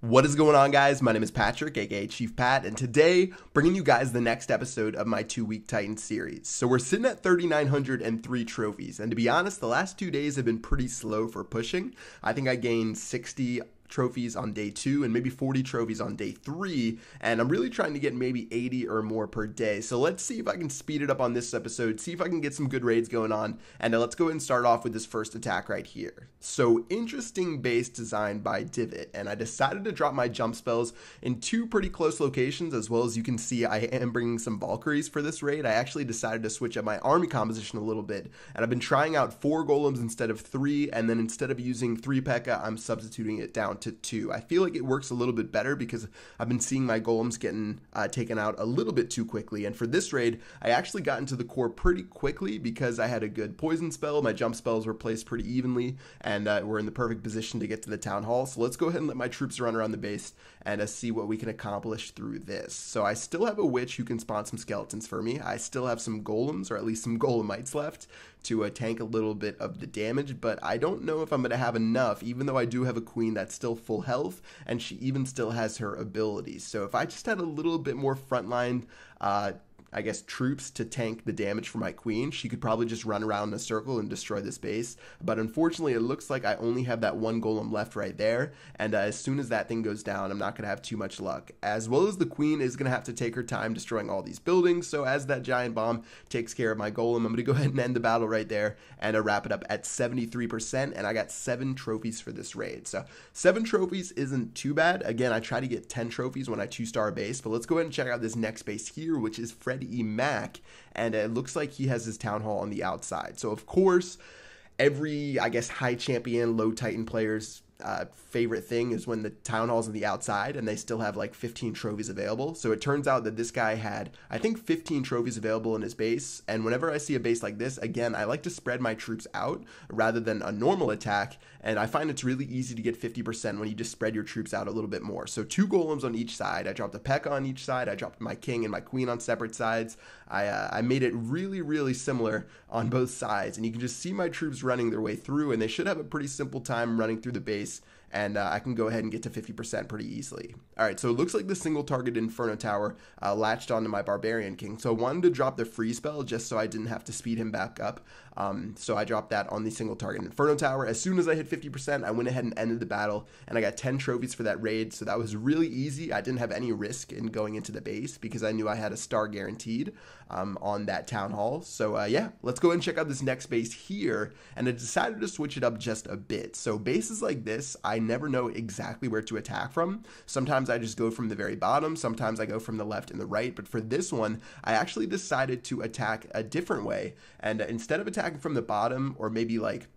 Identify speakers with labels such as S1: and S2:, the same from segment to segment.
S1: What is going on, guys? My name is Patrick, aka Chief Pat, and today bringing you guys the next episode of my 2-week Titan series. So we're sitting at 3,903 trophies, and to be honest, the last 2 days have been pretty slow for pushing. I think I gained 60 trophies on day 2 and maybe 40 trophies on day 3, and I'm really trying to get maybe 80 or more per day. So let's see if I can speed it up on this episode, see if I can get some good raids going on, and let's go ahead and start off with this first attack right here. So interesting base design by Divot, and I decided to drop my jump spells in 2 pretty close locations. As well as you can see, I am bringing some Valkyries for this raid. I actually decided to switch up my army composition a little bit, and I've been trying out 4 golems instead of 3, and then instead of using 3 P.E.K.K.A, I'm substituting it down to 2. I feel like it works a little bit better because I've been seeing my golems getting taken out a little bit too quickly, and for this raid I actually got into the core pretty quickly because I had a good poison spell. My jump spells were placed pretty evenly, and we're in the perfect position to get to the town hall. So let's go ahead and let my troops run around the base and see what we can accomplish through this. So I still have a witch who can spawn some skeletons for me. I still have some golems, or at least some golemites left to tank a little bit of the damage, but I don't know if I'm going to have enough, even though I do have a queen that's still full health, and she even still has her abilities. So if I just had a little bit more frontline I guess troops to tank the damage for my queen, she could probably just run around in a circle and destroy this base. But unfortunately, it looks like I only have that 1 golem left right there, and as soon as that thing goes down, I'm not going to have too much luck. As well as the queen is going to have to take her time destroying all these buildings, so as that giant bomb takes care of my golem, I'm going to go ahead and end the battle right there and wrap it up at 73%, and I got 7 trophies for this raid. So 7 trophies isn't too bad. Again, I try to get 10 trophies when I 2-star a base, but let's go ahead and check out this next base here, which is Fred E. Mac, and it looks like he has his town hall on the outside. So of course, every, I guess, high champion, low Titan players favorite thing is when the town hall's on the outside and they still have like 15 trophies available. So it turns out that this guy had, I think, 15 trophies available in his base, and whenever I see a base like this, again, I like to spread my troops out rather than a normal attack, and I find it's really easy to get 50% when you just spread your troops out a little bit more. So 2 golems on each side, I dropped a P.E.K.K.A on each side, I dropped my king and my queen on separate sides. I made it really similar on both sides, and you can just see my troops running their way through, and they should have a pretty simple time running through the base, and I can go ahead and get to 50% pretty easily. Alright, so it looks like the single target Inferno Tower latched onto my Barbarian King, so I wanted to drop the free spell just so I didn't have to speed him back up. So I dropped that on the single target Inferno Tower. As soon as I hit 50%, I went ahead and ended the battle, and I got 10 trophies for that raid, so that was really easy. I didn't have any risk in going into the base because I knew I had a star guaranteed on that town hall. So yeah, let's go ahead and check out this next base here, and I decided to switch it up just a bit. So bases like this, I never know exactly where to attack from. Sometimes I just go from the very bottom, sometimes I go from the left and the right, but for this one, I actually decided to attack a different way, and instead of attacking from the bottom, or maybe like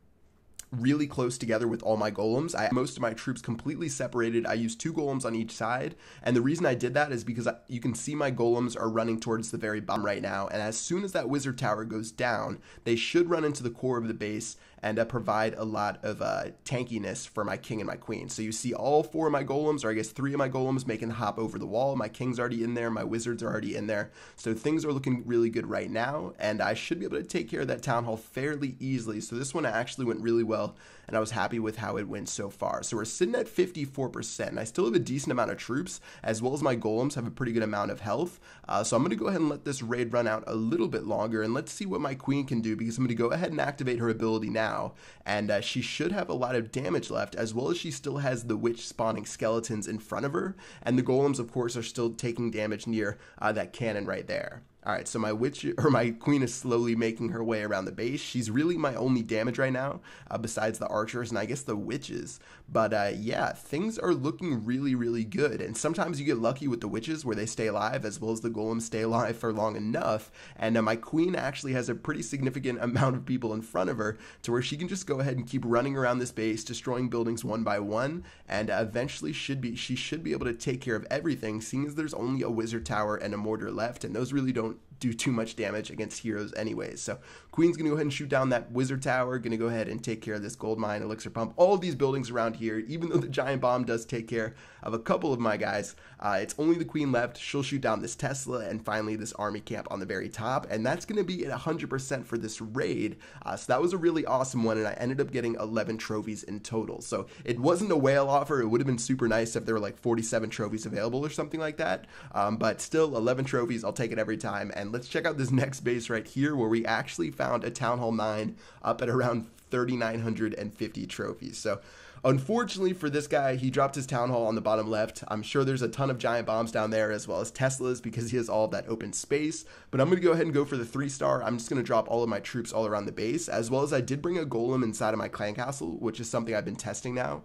S1: really close together with all my golems, I had most of my troops completely separated. I used 2 golems on each side, and the reason I did that is because you can see my golems are running towards the very bottom right now, and as soon as that wizard tower goes down, they should run into the core of the base and provide a lot of tankiness for my king and my queen. So you see all 4 of my golems, or I guess 3 of my golems, making the hop over the wall. My king's already in there, my wizards are already in there, so things are looking really good right now, and I should be able to take care of that town hall fairly easily. So this one actually went really well, and I was happy with how it went so far. So we're sitting at 54%, and I still have a decent amount of troops, as well as my golems have a pretty good amount of health. So I'm going to go ahead and let this raid run out a little bit longer, and let's see what my queen can do, because I'm going to go ahead and activate her ability now, and she should have a lot of damage left, as well as she still has the witch spawning skeletons in front of her, and the golems, of course, are still taking damage near that cannon right there. Alright, so my queen is slowly making her way around the base. She's really my only damage right now, besides the archers and I guess the witches. But yeah, things are looking really good. And sometimes you get lucky with the witches where they stay alive, as well as the golems stay alive for long enough. And my queen actually has a pretty significant amount of people in front of her to where she can just go ahead and keep running around this base, destroying buildings one by one. And eventually she should be able to take care of everything, seeing as there's only a wizard tower and a mortar left. And those really don't do too much damage against heroes anyways. So queen's going to go ahead and shoot down that wizard tower, going to go ahead and take care of this gold mine, elixir pump, all of these buildings around here. Even though the giant bomb does take care of a couple of my guys, it's only the queen left. She'll shoot down this Tesla and finally this army camp on the very top, and that's going to be at 100% for this raid. So that was a really awesome one, and I ended up getting 11 trophies in total. So it wasn't a whale offer. It would have been super nice if there were like 47 trophies available or something like that, but still 11 trophies, I'll take it every time. And let's check out this next base right here where we actually found a Town Hall 9 up at around 3,950 trophies. So unfortunately for this guy, he dropped his Town Hall on the bottom left. I'm sure there's a ton of giant bombs down there as well as Teslas because he has all of that open space. But I'm going to go ahead and go for the 3-star. I'm just going to drop all of my troops all around the base, as well as I did bring a golem inside of my clan castle, which is something I've been testing now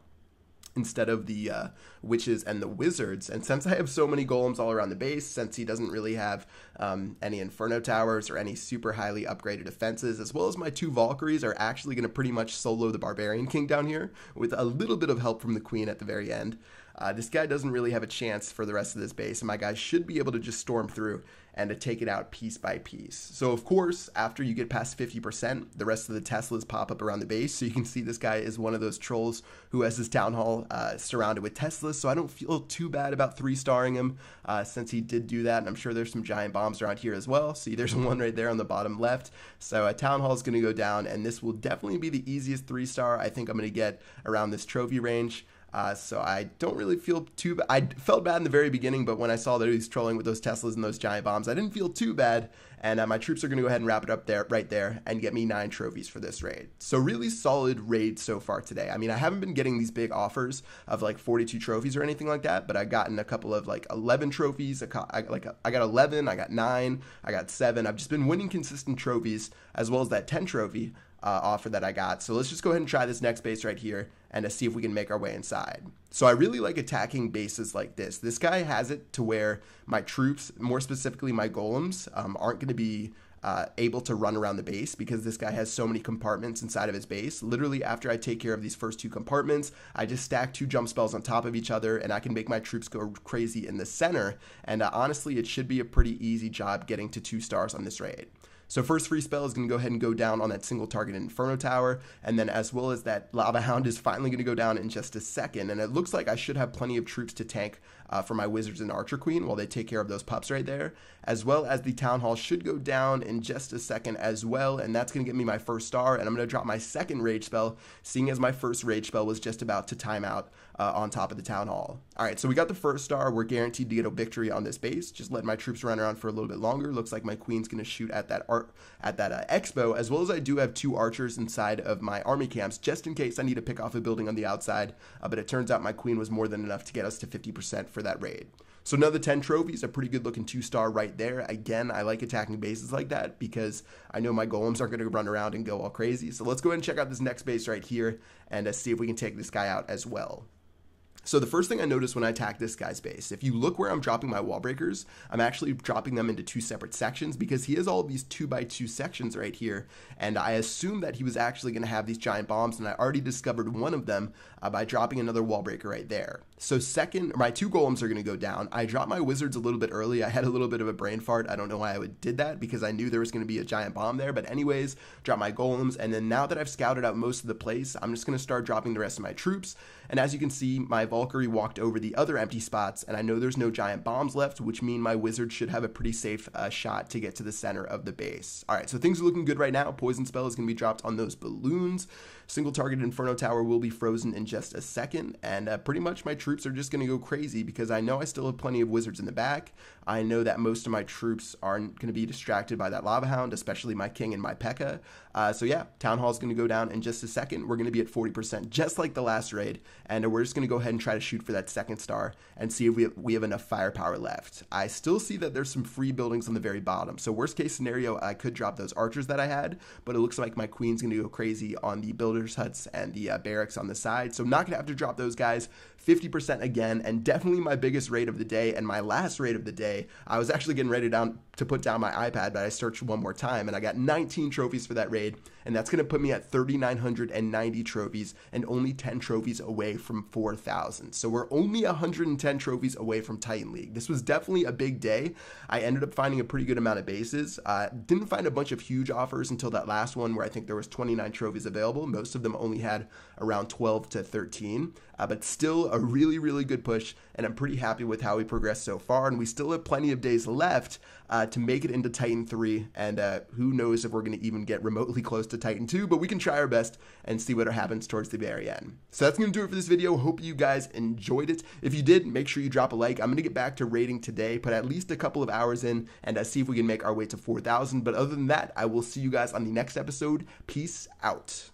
S1: instead of the witches and the wizards. And since I have so many golems all around the base, since he doesn't really have any inferno towers or any super highly upgraded defenses, as well as my 2 Valkyries are actually going to pretty much solo the Barbarian King down here with a little bit of help from the queen at the very end. This guy doesn't really have a chance for the rest of this base, and my guys should be able to just storm through and to take it out piece by piece. So of course, after you get past 50%, the rest of the Teslas pop up around the base. So you can see this guy is one of those trolls who has his town hall surrounded with Teslas. So I don't feel too bad about 3-starring him since he did do that. And I'm sure there's some giant bombs around here as well. See, there's one right there on the bottom left. So a town hall is going to go down, and this will definitely be the easiest 3-star I think I'm going to get around this trophy range. So I don't really feel too bad. I felt bad in the very beginning, but when I saw that he was trolling with those Teslas and those giant bombs, I didn't feel too bad. And my troops are going to go ahead and wrap it up there, right there, and get me 9 trophies for this raid. So really solid raid so far today. I mean, I haven't been getting these big offers of like 42 trophies or anything like that, but I've gotten a couple of like 11 trophies. I got 11, I got 9, I got 7. I've just been winning consistent trophies, as well as that 10 trophy offer that I got. So let's just go ahead and try this next base right here and to see if we can make our way inside. So I really like attacking bases like this. This guy has it to where my troops, more specifically my golems, aren't going to be able to run around the base because this guy has so many compartments inside of his base. Literally, after I take care of these first 2 compartments, I just stack 2 jump spells on top of each other, and I can make my troops go crazy in the center. And honestly, it should be a pretty easy job getting to 2 stars on this raid. So first free spell is going to go ahead and go down on that single target Inferno Tower, and then as well as that Lava Hound is finally going to go down in just a second, and it looks like I should have plenty of troops to tank for my Wizards and Archer Queen while they take care of those pups right there, as well as the Town Hall should go down in just a second as well, and that's going to get me my first star, and I'm going to drop my second Rage Spell, seeing as my first Rage Spell was just about to time out on top of the Town Hall. Alright, so we got the first star. We're guaranteed to get a victory on this base. Just let my troops run around for a little bit longer. Looks like my Queen's going to shoot at that expo, as well as I do have 2 archers inside of my army camps, just in case I need to pick off a building on the outside, but it turns out my Queen was more than enough to get us to 50% for that raid. So another 10 trophies, a pretty good looking 2-star right there. Again, I like attacking bases like that because I know my golems aren't going to run around and go all crazy. So let's go ahead and check out this next base right here and see if we can take this guy out as well. So the first thing I noticed when I attacked this guy's base, if you look where I'm dropping my wall breakers, I'm actually dropping them into 2 separate sections because he has all these 2x2 sections right here, and I assumed that he was actually going to have these giant bombs, and I already discovered one of them by dropping another wall breaker right there. So my 2 golems are going to go down. I dropped my wizards a little bit early. I had a little bit of a brain fart. I don't know why I did that because I knew there was going to be a giant bomb there, but anyways, drop my golems, and then now that I've scouted out most of the place, I'm just going to start dropping the rest of my troops, and as you can see, my Valkyrie walked over the other empty spots, and I know there's no giant bombs left, which mean my wizard should have a pretty safe shot to get to the center of the base. Alright, so things are looking good right now. Poison spell is going to be dropped on those balloons. Single target Inferno Tower will be frozen in just a second, and pretty much my troops are just going to go crazy because I know I still have plenty of wizards in the back. I know that most of my troops aren't going to be distracted by that Lava Hound, especially my King and my P.E.K.K.A. So yeah, Town Hall is going to go down in just a second. We're going to be at 40%, just like the last raid, and we're just going to go ahead and try to shoot for that second star and see if we have enough firepower left. I still see that there's some free buildings on the very bottom, so worst case scenario, I could drop those archers that I had, but it looks like my Queen's going to go crazy on the builders huts and the barracks on the side, so I'm not going to have to drop those guys. 50% again, and definitely my biggest raid of the day and my last raid of the day. I was actually getting ready to put down my iPad, but I searched one more time, and I got 19 trophies for that raid, and that's going to put me at 3,990 trophies and only 10 trophies away from 4,000. So we're only 110 trophies away from Titan League. This was definitely a big day. I ended up finding a pretty good amount of bases. Didn't find a bunch of huge offers until that last one where I think there was 29 trophies available. Most of them only had around 12 to 13, but still a really, really good push, and I'm pretty happy with how we progressed so far, and we still have plenty of days left to make it into Titan 3, and who knows if we're going to even get remotely close to Titan 2, but we can try our best and see what happens towards the very end. So that's going to do it for this video. Hope you guys enjoyed it. If you did, make sure you drop a like. I'm going to get back to raiding today, put at least a couple of hours in, and see if we can make our way to 4,000, but other than that, I will see you guys on the next episode. Peace out.